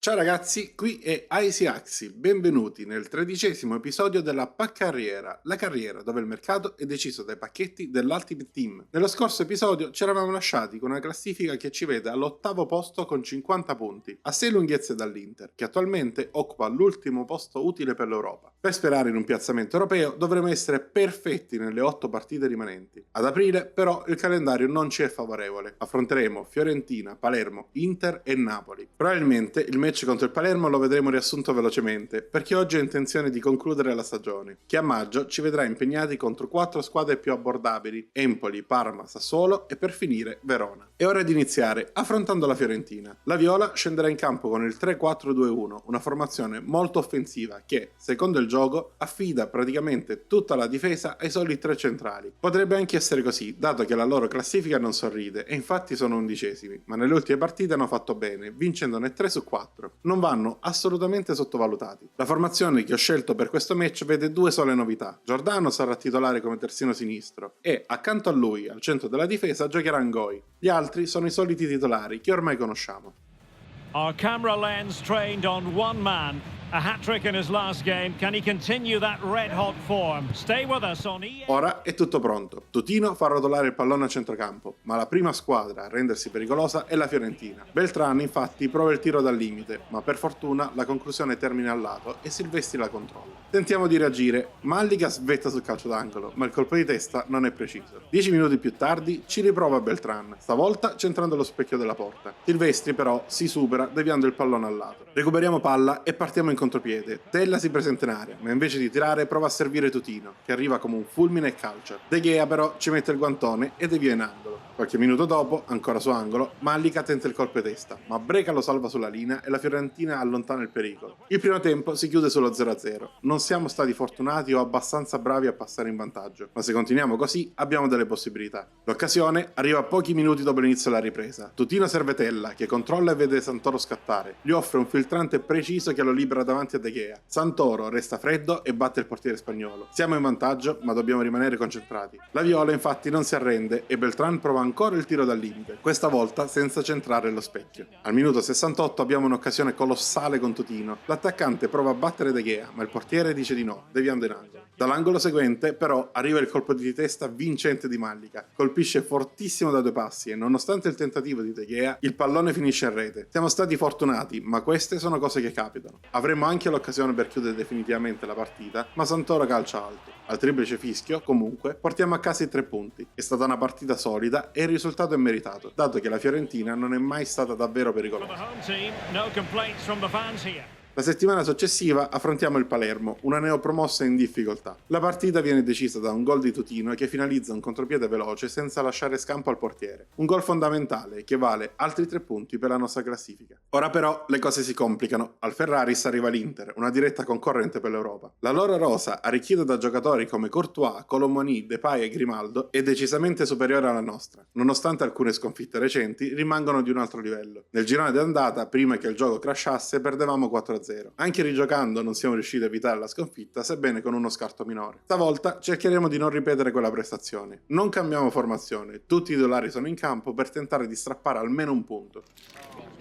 Ciao ragazzi, qui è Aisi Axi, benvenuti nel 13° episodio della Paccarriera, la carriera dove il mercato è deciso dai pacchetti dell'Ultimate Team. Nello scorso episodio ci eravamo lasciati con una classifica che ci vede all'8° posto con 50 punti, a 6 lunghezze dall'Inter, che attualmente occupa l'ultimo posto utile per l'Europa. Per sperare in un piazzamento europeo dovremo essere perfetti nelle 8 partite rimanenti. Ad aprile però il calendario non ci è favorevole, affronteremo Fiorentina, Palermo, Inter e Napoli. Probabilmente il match contro il Palermo lo vedremo riassunto velocemente, perché oggi ho intenzione di concludere la stagione, che a maggio ci vedrà impegnati contro 4 squadre più abbordabili: Empoli, Parma, Sassuolo e per finire Verona. È ora di iniziare affrontando la Fiorentina. La Viola scenderà in campo con il 3-4-2-1, una formazione molto offensiva che, secondo il gioco, affida praticamente tutta la difesa ai soli 3 centrali. Potrebbe anche essere così, dato che la loro classifica non sorride e infatti sono 11esimi, ma nelle ultime partite hanno fatto bene, vincendone 3 su 4. Non vanno assolutamente sottovalutati. La formazione che ho scelto per questo match vede 2 sole novità. Giordano sarà titolare come terzino sinistro e, accanto a lui, al centro della difesa, giocherà Ngoi. Gli altri sono i soliti titolari che ormai conosciamo. Our camera lens trained on one man. A hat-trick in his last game. Can he continue that red-hot form? Stay with us on EA. Ora è tutto pronto. Tutino fa rotolare il pallone a centrocampo, ma la prima squadra a rendersi pericolosa è la Fiorentina. Beltrán infatti prova il tiro dal limite, ma per fortuna la conclusione termina al lato e Silvestri la controlla. Tentiamo di reagire, Mallica svetta sul calcio d'angolo, ma il colpo di testa non è preciso. 10 minuti più tardi ci riprova Beltrán, stavolta centrando lo specchio della porta. Silvestri però si supera deviando il pallone al lato. Recuperiamo palla e partiamo in contropiede. Tella si presenta in area, ma invece di tirare prova a servire Tutino, che arriva come un fulmine e calcia. De Gea però ci mette il guantone e devia in angolo. Qualche minuto dopo, ancora su angolo, Mallica tenta il colpo di testa, ma Breca lo salva sulla linea e la Fiorentina allontana il pericolo. Il primo tempo si chiude sullo 0-0. Non siamo stati fortunati o abbastanza bravi a passare in vantaggio, ma se continuiamo così abbiamo delle possibilità. L'occasione arriva pochi minuti dopo l'inizio della ripresa. Tutino serve Tella, che controlla e vede Santoro scattare. Gli offre un filtrante preciso che lo libera davanti a De Gea. Santoro resta freddo e batte il portiere spagnolo. Siamo in vantaggio, ma dobbiamo rimanere concentrati. La Viola infatti non si arrende e Beltrán prova ancora il tiro dal limite, questa volta senza centrare lo specchio. Al minuto 68 abbiamo un'occasione colossale con Tutino. L'attaccante prova a battere De Gea, ma il portiere dice di no, deviando in angolo. Dall'angolo seguente, però, arriva il colpo di testa vincente di Mallica. Colpisce fortissimo da 2 passi e, nonostante il tentativo di De Gea, il pallone finisce in rete. Siamo stati fortunati, ma queste sono cose che capitano. Avremmo anche l'occasione per chiudere definitivamente la partita, ma Santoro calcia alto. Al triplice fischio, comunque, portiamo a casa i 3 punti. È stata una partita solida e il risultato è meritato, dato che la Fiorentina non è mai stata davvero pericolosa. La settimana successiva affrontiamo il Palermo, una neopromossa in difficoltà. La partita viene decisa da un gol di Tutino che finalizza un contropiede veloce senza lasciare scampo al portiere. Un gol fondamentale che vale altri 3 punti per la nostra classifica. Ora però le cose si complicano. Al Ferraris arriva l'Inter, una diretta concorrente per l'Europa. La loro rosa, arricchita da giocatori come Courtois, Colomoni, Depay e Grimaldo, è decisamente superiore alla nostra. Nonostante alcune sconfitte recenti, rimangono di un altro livello. Nel girone d'andata, prima che il gioco crashasse, perdevamo 4-0. Anche rigiocando non siamo riusciti a evitare la sconfitta, sebbene con uno scarto minore. Stavolta cercheremo di non ripetere quella prestazione. Non cambiamo formazione, tutti i titolari sono in campo per tentare di strappare almeno un punto.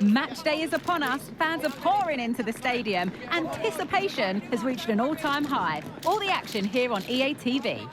Match day is upon us. Fans are pouring into the stadium. Anticipation has reached an all-time high. All the action here on EA TV.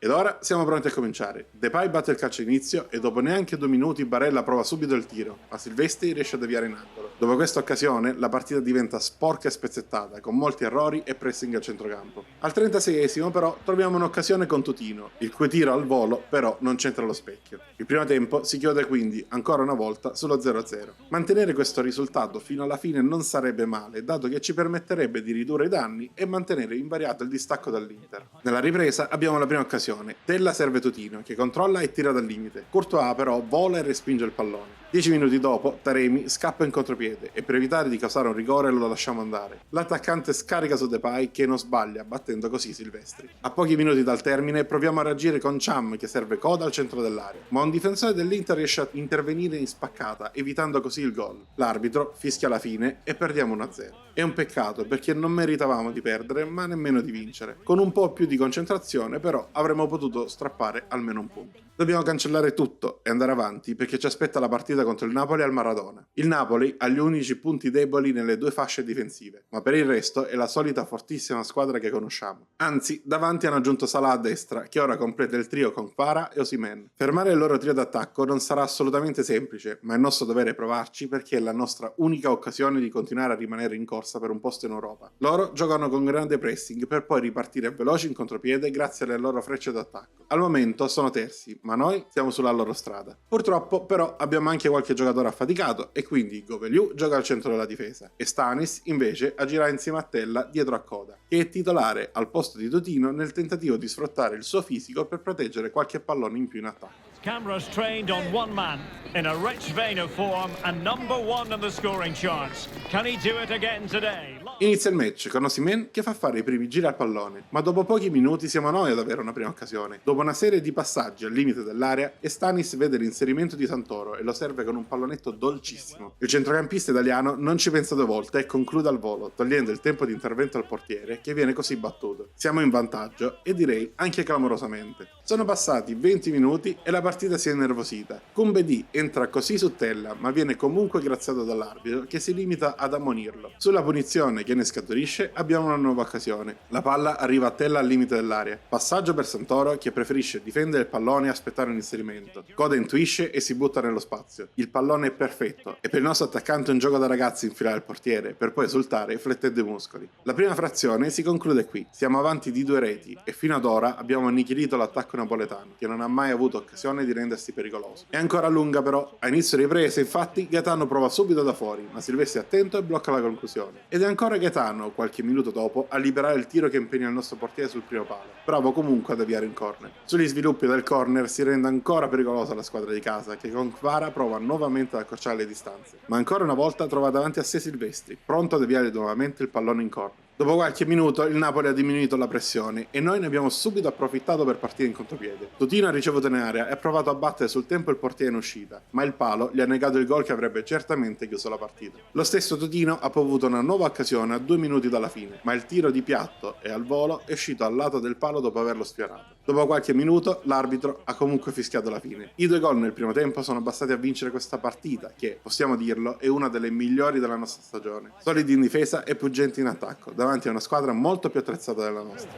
Ed ora siamo pronti a cominciare. Depay batte il calcio inizio e dopo neanche 2 minuti Barella prova subito il tiro, ma Silvestri riesce a deviare in angolo. Dopo questa occasione la partita diventa sporca e spezzettata, con molti errori e pressing al centrocampo. Al 36esimo però troviamo un'occasione con Tutino, il cui tiro al volo però non centra lo specchio. Il primo tempo si chiude quindi ancora una volta sullo 0-0. Mantenere questo risultato fino alla fine non sarebbe male, dato che ci permetterebbe di ridurre i danni e mantenere invariato il distacco dall'Inter. Nella ripresa abbiamo la prima occasione. Tella serve Tutino, che controlla e tira dal limite. Courtois però vola e respinge il pallone. 10 minuti dopo, Taremi scappa in contropiede e per evitare di causare un rigore lo lasciamo andare. L'attaccante scarica su Depay che non sbaglia, battendo così Silvestri. A pochi minuti dal termine proviamo a reagire con Cham che serve coda al centro dell'area, ma un difensore dell'Inter riesce a intervenire in spaccata, evitando così il gol. L'arbitro fischia la fine e perdiamo 1-0. È un peccato perché non meritavamo di perdere, ma nemmeno di vincere. Con un po' più di concentrazione però avremmo potuto strappare almeno un punto. Dobbiamo cancellare tutto e andare avanti perché ci aspetta la partita partita contro il Napoli al Maradona. Il Napoli ha gli unici punti deboli nelle due fasce difensive, ma per il resto è la solita fortissima squadra che conosciamo. Anzi, davanti hanno aggiunto Salah a destra, che ora completa il trio con Kvara e Osimhen. Fermare il loro trio d'attacco non sarà assolutamente semplice, ma è nostro dovere provarci perché è la nostra unica occasione di continuare a rimanere in corsa per un posto in Europa. Loro giocano con grande pressing per poi ripartire veloci in contropiede grazie alle loro frecce d'attacco. Al momento sono terzi, ma noi siamo sulla loro strada. Purtroppo però abbiamo anche qualche giocatore affaticato e quindi Goveliu gioca al centro della difesa e Stanis invece agirà insieme a Tella dietro a Coda, che è titolare al posto di Totino nel tentativo di sfruttare il suo fisico per proteggere qualche pallone in più in attacco. Cameras trained on one man in a rich vein of form and number one in the scoring charts. Can he do it again today? Inizia il match con Osimhen che fa fare i primi giri al pallone, ma dopo pochi minuti siamo noi ad avere una prima occasione. Dopo una serie di passaggi al limite dell'area, Stanis vede l'inserimento di Santoro e lo serve con un pallonetto dolcissimo. Il centrocampista italiano non ci pensa due volte e conclude al volo, togliendo il tempo di intervento al portiere che viene così battuto. Siamo in vantaggio e direi anche clamorosamente. Sono passati 20 minuti e la partita si è innervosita. Kumbedi entra così su Tella, ma viene comunque graziato dall'arbitro che si limita ad ammonirlo. Sulla punizione che ne scaturisce abbiamo una nuova occasione. La palla arriva a Tella al limite dell'area. Passaggio per Santoro che preferisce difendere il pallone e aspettare un inserimento. Coda intuisce e si butta nello spazio. Il pallone è perfetto e per il nostro attaccante è un gioco da ragazzi infilare il portiere per poi esultare flettendo i muscoli. La prima frazione si conclude qui. Siamo avanti di 2 reti e fino ad ora abbiamo annichilito l'attacco napoletano che non ha mai avuto occasione di rendersi pericoloso. È ancora lunga però. A inizio riprese infatti Gaetano prova subito da fuori ma Silvestri è attento e blocca la conclusione. Ed è ancora Gaetano, qualche minuto dopo, a liberare il tiro che impegna il nostro portiere sul primo palo. Bravo comunque ad avviare in corner. Sugli sviluppi del corner si rende ancora pericolosa la squadra di casa, che con Kvara prova nuovamente ad accorciare le distanze. Ma ancora una volta trova davanti a sé Silvestri, pronto ad avviare nuovamente il pallone in corner. Dopo qualche minuto il Napoli ha diminuito la pressione e noi ne abbiamo subito approfittato per partire in contropiede. Totino ha ricevuto in area e ha provato a battere sul tempo il portiere in uscita, ma il palo gli ha negato il gol che avrebbe certamente chiuso la partita. Lo stesso Totino ha avuto una nuova occasione a 2 minuti dalla fine, ma il tiro di piatto e al volo è uscito al lato del palo dopo averlo sfiorato. Dopo qualche minuto l'arbitro ha comunque fischiato la fine. I 2 gol nel primo tempo sono bastati a vincere questa partita che, possiamo dirlo, è una delle migliori della nostra stagione. Solidi in difesa e puggenti in attacco, davanti a una squadra molto più attrezzata della nostra.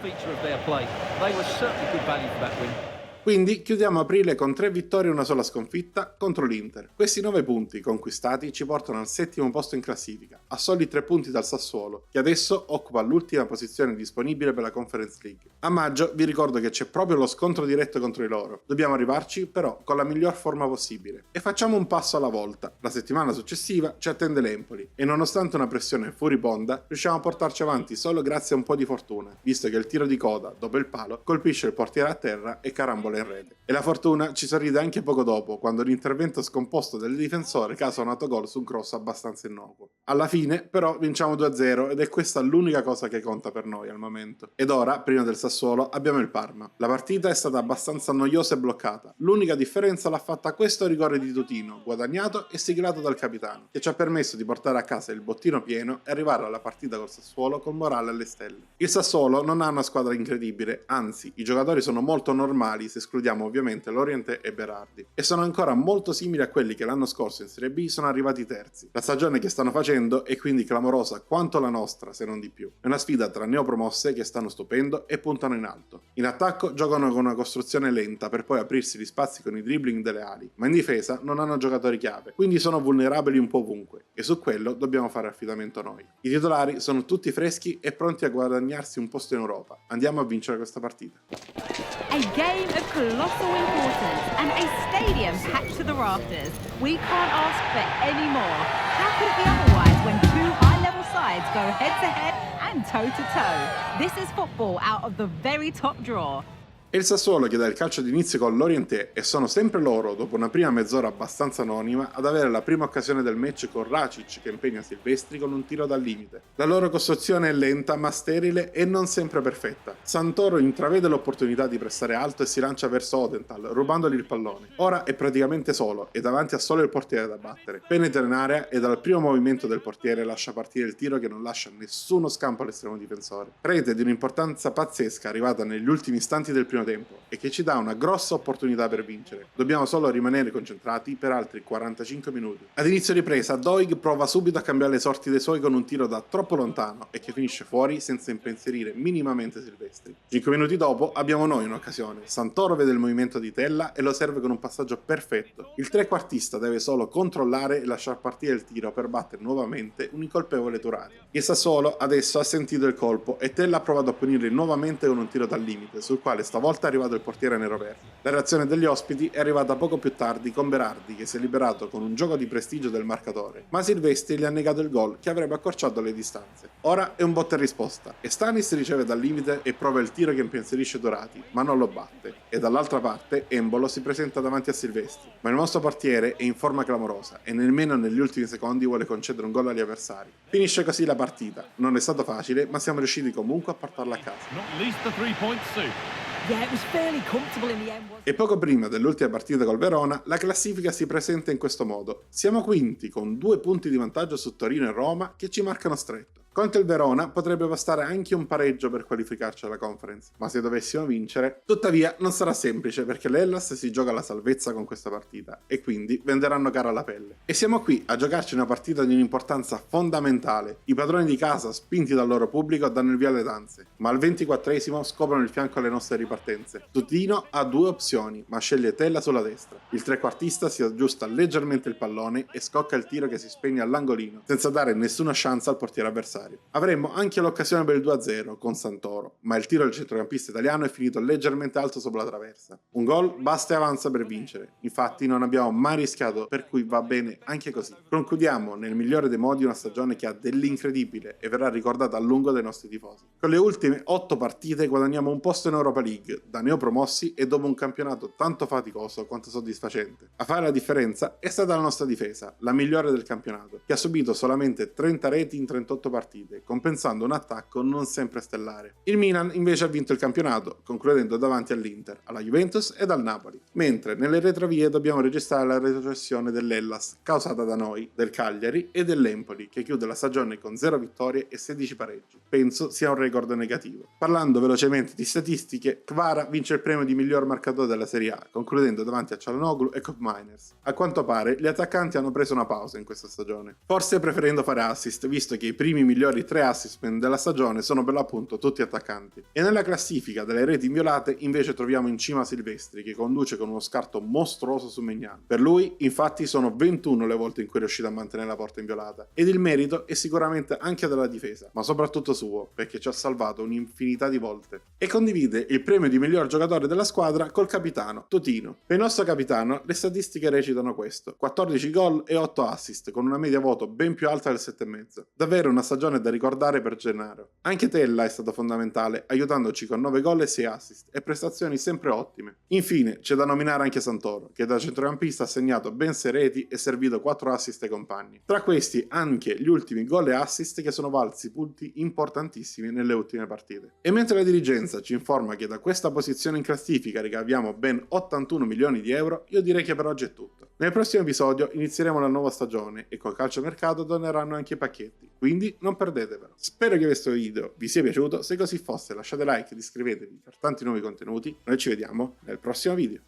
Quindi chiudiamo aprile con 3 vittorie e una sola sconfitta contro l'Inter. Questi 9 punti conquistati ci portano al 7° posto in classifica, a soli 3 punti dal Sassuolo, che adesso occupa l'ultima posizione disponibile per la Conference League. A maggio vi ricordo che c'è proprio lo scontro diretto contro di loro. Dobbiamo arrivarci però con la miglior forma possibile. E facciamo un passo alla volta. La settimana successiva ci attende l'Empoli e nonostante una pressione furibonda riusciamo a portarci avanti solo grazie a un po' di fortuna, visto che il tiro di Coda dopo il palo colpisce il portiere a terra e carambola in rete. E la fortuna ci sorride anche poco dopo, quando l'intervento scomposto del difensore causa un autogol su un cross abbastanza innocuo. Alla fine, però, vinciamo 2-0 ed è questa l'unica cosa che conta per noi al momento. Ed ora, prima del Sassuolo, abbiamo il Parma. La partita è stata abbastanza noiosa e bloccata. L'unica differenza l'ha fatta questo rigore di Totino, guadagnato e siglato dal capitano, che ci ha permesso di portare a casa il bottino pieno e arrivare alla partita col Sassuolo col morale alle stelle. Il Sassuolo non ha una squadra incredibile, anzi, i giocatori sono molto normali se escludiamo ovviamente Loriente e Berardi, e sono ancora molto simili a quelli che l'anno scorso in Serie B sono arrivati terzi. La stagione che stanno facendo è quindi clamorosa quanto la nostra, se non di più. È una sfida tra neopromosse che stanno stupendo e puntano in alto. In attacco giocano con una costruzione lenta per poi aprirsi gli spazi con i dribbling delle ali, ma in difesa non hanno giocatori chiave, quindi sono vulnerabili un po' ovunque, e su quello dobbiamo fare affidamento noi. I titolari sono tutti freschi e pronti a guadagnarsi un posto in Europa. Andiamo a vincere questa partita. A game of colossal importance and a stadium packed to the rafters. We can't ask for any more. How could it be otherwise when 2 high-level sides go head-to-head and toe-to-toe? This is football out of the very top draw. E il Sassuolo che dà il calcio d'inizio con l'Orient e sono sempre loro, dopo una prima mezz'ora abbastanza anonima, ad avere la prima occasione del match con Racic che impegna Silvestri con un tiro dal limite. La loro costruzione è lenta ma sterile e non sempre perfetta. Santoro intravede l'opportunità di pressare alto e si lancia verso Odenthal, rubandogli il pallone. Ora è praticamente solo e davanti a solo il portiere da battere. Penetra in area e dal primo movimento del portiere lascia partire il tiro che non lascia nessuno scampo all'estremo difensore. Rete di un'importanza pazzesca arrivata negli ultimi istanti del primo pochino tempo e che ci dà una grossa opportunità per vincere. Dobbiamo solo rimanere concentrati per altri 45 minuti. Ad inizio ripresa, Doig prova subito a cambiare le sorti dei suoi con un tiro da troppo lontano e che finisce fuori senza impensierire minimamente Silvestri. 5 minuti dopo abbiamo noi un'occasione. Santoro vede il movimento di Tella e lo serve con un passaggio perfetto. Il trequartista deve solo controllare e lasciar partire il tiro per battere nuovamente un incolpevole Turati. Il Sassuolo adesso ha sentito il colpo e Tella ha provato a punirli nuovamente con un tiro dal limite, sul quale stavolta è arrivato il portiere nero-verde. La reazione degli ospiti è arrivata poco più tardi con Berardi che si è liberato con un gioco di prestigio del marcatore, ma Silvestri gli ha negato il gol che avrebbe accorciato le distanze. Ora è un botta e risposta e Stanis riceve dal limite e prova il tiro che impensierisce Turati, ma non lo batte. E dall'altra parte Embolo si presenta davanti a Silvestri, ma il nostro portiere è in forma clamorosa e nemmeno negli ultimi secondi vuole concedere un gol agli avversari. Finisce così la partita. Non è stato facile, ma siamo riusciti comunque a portarla a casa. E poco prima dell'ultima partita col Verona, la classifica si presenta in questo modo. Siamo quinti con 2 punti di vantaggio su Torino e Roma che ci marcano stretto. Contro il Verona potrebbe bastare anche un pareggio per qualificarci alla Conference, ma se dovessimo vincere, tuttavia non sarà semplice perché l'Hellas si gioca la salvezza con questa partita e quindi venderanno cara la pelle. E siamo qui a giocarci una partita di un'importanza fondamentale. I padroni di casa, spinti dal loro pubblico, danno il via alle danze, ma al 24esimo scoprono il fianco alle nostre ripartenze. Tutino ha 2 opzioni, ma sceglie Tella sulla destra. Il trequartista si aggiusta leggermente il pallone e scocca il tiro che si spegne all'angolino, senza dare nessuna chance al portiere avversario. Avremmo anche l'occasione per il 2-0 con Santoro, ma il tiro del centrocampista italiano è finito leggermente alto sopra la traversa. Un gol basta e avanza per vincere, infatti non abbiamo mai rischiato, per cui va bene anche così. Concludiamo nel migliore dei modi una stagione che ha dell'incredibile e verrà ricordata a lungo dai nostri tifosi. Con le ultime 8 partite guadagniamo un posto in Europa League, da neopromossi e dopo un campionato tanto faticoso quanto soddisfacente. A fare la differenza è stata la nostra difesa, la migliore del campionato, che ha subito solamente 30 reti in 38 partite, compensando un attacco non sempre stellare. Il Milan invece ha vinto il campionato, concludendo davanti all'Inter, alla Juventus ed al Napoli, mentre nelle retrovie dobbiamo registrare la retrocessione dell'Hellas, causata da noi, del Cagliari e dell'Empoli, che chiude la stagione con 0 vittorie e 16 pareggi. Penso sia un record negativo. Parlando velocemente di statistiche, Kvara vince il premio di miglior marcatore della Serie A, concludendo davanti a Çalhanoğlu e Koop Meiners. A quanto pare, gli attaccanti hanno preso una pausa in questa stagione, forse preferendo fare assist, visto che i primi migliori 3 assistment della stagione sono per l'appunto tutti attaccanti. E nella classifica delle reti inviolate invece troviamo in cima Silvestri, che conduce con uno scarto mostruoso su Maignan. Per lui, infatti, sono 21 le volte in cui è riuscito a mantenere la porta inviolata, ed il merito è sicuramente anche della difesa, ma soprattutto suo, perché ci ha salvato un'infinità di volte. E condivide il premio di miglior giocatore della squadra col capitano, Tutino. Per il nostro capitano le statistiche recitano questo: 14 gol e 8 assist, con una media voto ben più alta del 7,5. Davvero una stagione da ricordare per Gennaro. Anche Tella è stato fondamentale, aiutandoci con 9 gol e 6 assist e prestazioni sempre ottime. Infine c'è da nominare anche Santoro, che da centrocampista ha segnato ben 6 reti e servito 4 assist ai compagni. Tra questi anche gli ultimi gol e assist che sono valsi punti importantissimi nelle ultime partite. E mentre la dirigenza ci informa che da questa posizione in classifica ricaviamo ben 81 milioni di euro, io direi che per oggi è tutto. Nel prossimo episodio inizieremo la nuova stagione e col calciomercato torneranno anche i pacchetti, quindi non perdetevelo. Spero che questo video vi sia piaciuto, se così fosse lasciate like ed iscrivetevi per tanti nuovi contenuti, noi ci vediamo nel prossimo video.